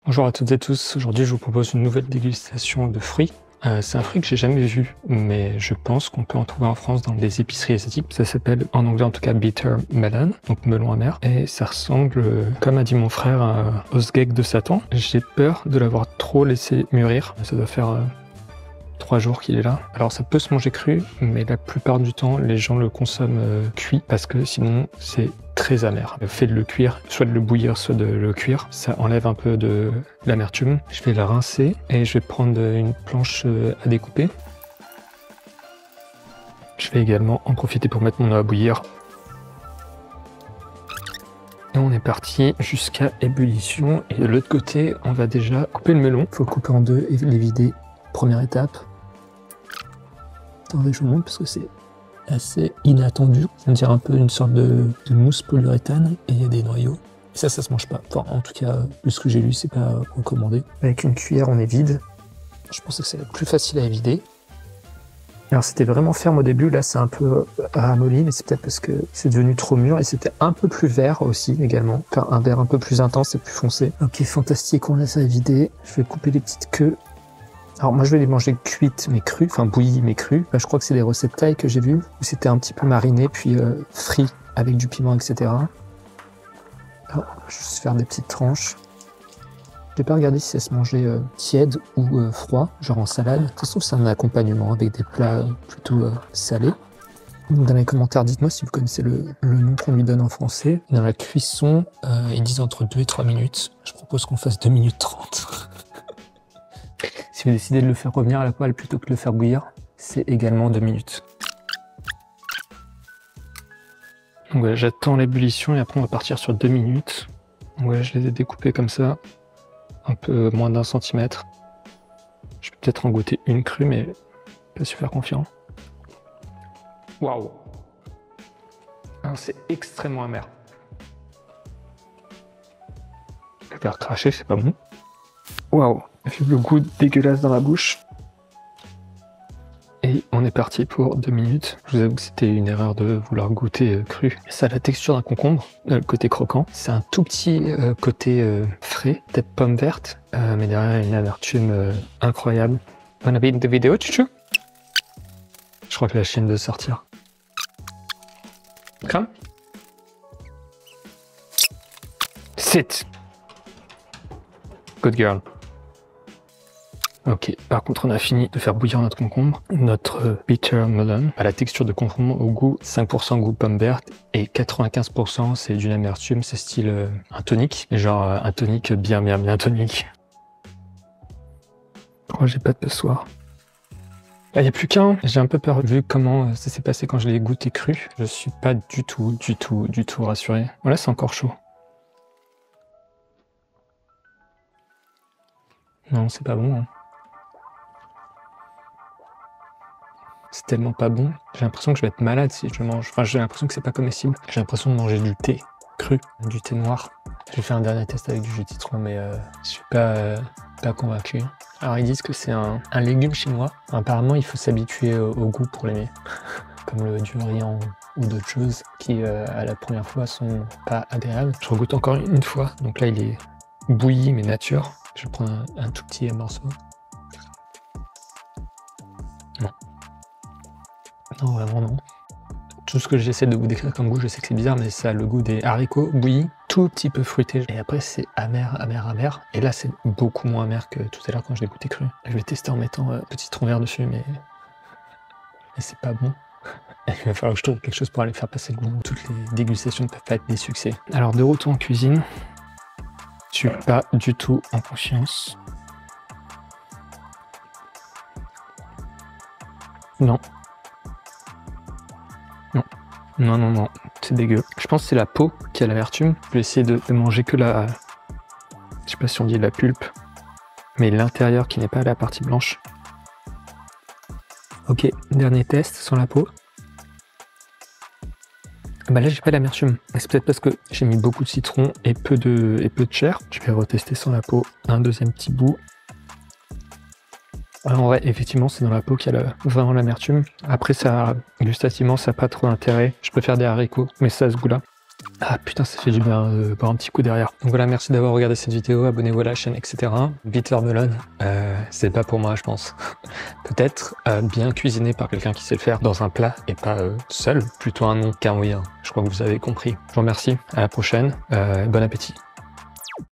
Bonjour à toutes et tous, aujourd'hui je vous propose une nouvelle dégustation de fruits. C'est un fruit que j'ai jamais vu, mais je pense qu'on peut en trouver en France dans des épiceries asiatiques. Ça s'appelle, en anglais en tout cas, bitter melon, donc melon amer. Et ça ressemble, comme a dit mon frère, au sgeg de Satan. J'ai peur de l'avoir trop laissé mûrir. Ça doit faire 3 jours qu'il est là. Alors ça peut se manger cru, mais la plupart du temps, les gens le consomment cuit, parce que sinon c'est très amer. Le fait de le cuire, soit de le bouillir, soit de le cuire, ça enlève un peu de l'amertume. Je vais la rincer et je vais prendre une planche à découper. Je vais également en profiter pour mettre mon eau à bouillir. Et on est parti jusqu'à ébullition. Et de l'autre côté, on va déjà couper le melon. Il faut le couper en deux et les vider. Première étape. Attendez, je vous montre parce que c'est assez inattendu. Ça me dirait un peu une sorte de mousse polyuréthane et il y a des noyaux. Et ça se mange pas. Enfin, en tout cas, de ce que j'ai lu, c'est pas recommandé. Avec une cuillère, on est vide. Je pensais que c'est plus facile à vider. Alors c'était vraiment ferme au début, là c'est un peu ramolli, mais c'est peut-être parce que c'est devenu trop mûr et c'était un peu plus vert aussi également. Enfin, un vert un peu plus intense et plus foncé. Ok, fantastique, on laisse à vider. Je vais couper les petites queues. Alors moi je vais les manger cuites mais crues, enfin bouillies mais crues. Là, je crois que c'est des recettes thaï que j'ai vues, où c'était un petit peu mariné puis frit avec du piment, etc. Alors, je vais juste faire des petites tranches. J'ai pas regardé si ça se mangeait tiède ou froid, genre en salade. Ça se trouve c'est un accompagnement avec des plats plutôt salés. Dans les commentaires, dites-moi si vous connaissez le nom qu'on lui donne en français. Dans la cuisson, ils disent entre 2 et 3 minutes. Je propose qu'on fasse 2 minutes 30. Si vous décidez de le faire revenir à la poêle plutôt que de le faire bouillir, c'est également 2 minutes. Donc voilà, j'attends l'ébullition et après on va partir sur 2 minutes. Donc voilà, je les ai découpés comme ça, un peu moins d'1 centimètre. Je peux peut-être en goûter une crue, mais pas super confiant. Waouh! C'est extrêmement amer. Le faire cracher, c'est pas bon. Waouh! Ça fait le goût dégueulasse dans la bouche. Et on est parti pour 2 minutes. Je vous avoue que c'était une erreur de vouloir goûter cru. Ça a la texture d'un concombre, le côté croquant. C'est un tout petit côté frais, peut-être pomme verte, mais derrière une amertume incroyable. On avait une vidéo, Chuchu? Je crois que la chienne de sortir. Come. Sit. Good girl. Ok, par contre on a fini de faire bouillir notre concombre, notre bitter melon, à la texture de concombre, au goût 5% goût pomme verte et 95% c'est d'une amertume, c'est style un tonic, genre un tonic bien tonique. Oh, j'ai pas de passoire. Il n'y a plus qu'un, j'ai un peu peur vu comment ça s'est passé quand je l'ai goûté cru. Je suis pas du tout rassuré. Voilà, c'est encore chaud. Non, c'est pas bon. Hein. C'est tellement pas bon. J'ai l'impression que je vais être malade si je le mange. Enfin, j'ai l'impression que c'est pas comestible. J'ai l'impression de manger du thé cru, du thé noir. J'ai fait un dernier test avec du jus de citron, mais je suis pas convaincu. Alors, ils disent que c'est un légume chinois. Apparemment, il faut s'habituer au goût pour l'aimer. Comme le durian ou d'autres choses qui, à la première fois, sont pas agréables. Je regoute encore une fois. Donc là, il est bouilli, mais nature. Je vais prendre un tout petit morceau. Non. Non, vraiment non. Tout ce que j'essaie de vous décrire comme goût, je sais que c'est bizarre, mais ça a le goût des haricots bouillis, tout petit peu fruité. Et après, c'est amer. Et là, c'est beaucoup moins amer que tout à l'heure quand je l'ai goûté cru. Je vais tester en mettant un petit citron vert dessus, mais c'est pas bon. Il va falloir que je trouve quelque chose pour aller faire passer le goût. Toutes les dégustations ne peuvent pas être des succès. Alors, de retour en cuisine, je suis pas du tout en confiance. Non. Non, c'est dégueu. Je pense que c'est la peau qui a l'amertume. Je vais essayer de manger que la... Je sais pas si on dit la pulpe, mais l'intérieur qui n'est pas la partie blanche. Ok, dernier test sans la peau. Bah là j'ai pas l'amertume. C'est peut-être parce que j'ai mis beaucoup de citron et peu de chair. Je vais retester sans la peau un deuxième petit bout. Alors ouais, effectivement, c'est dans la peau qu'il y a vraiment l'amertume. Après, ça, gustativement, ça n'a pas trop d'intérêt. Je préfère des haricots, mais ça a ce goût-là. Ah putain, ça fait du bien de boire un petit coup derrière. Donc voilà, merci d'avoir regardé cette vidéo, abonnez-vous à la chaîne, etc. Bitter melon, c'est pas pour moi, je pense. Peut-être bien cuisiné par quelqu'un qui sait le faire dans un plat et pas seul. Plutôt un non qu'un oui, hein. Je crois que vous avez compris. Je vous remercie, à la prochaine, bon appétit.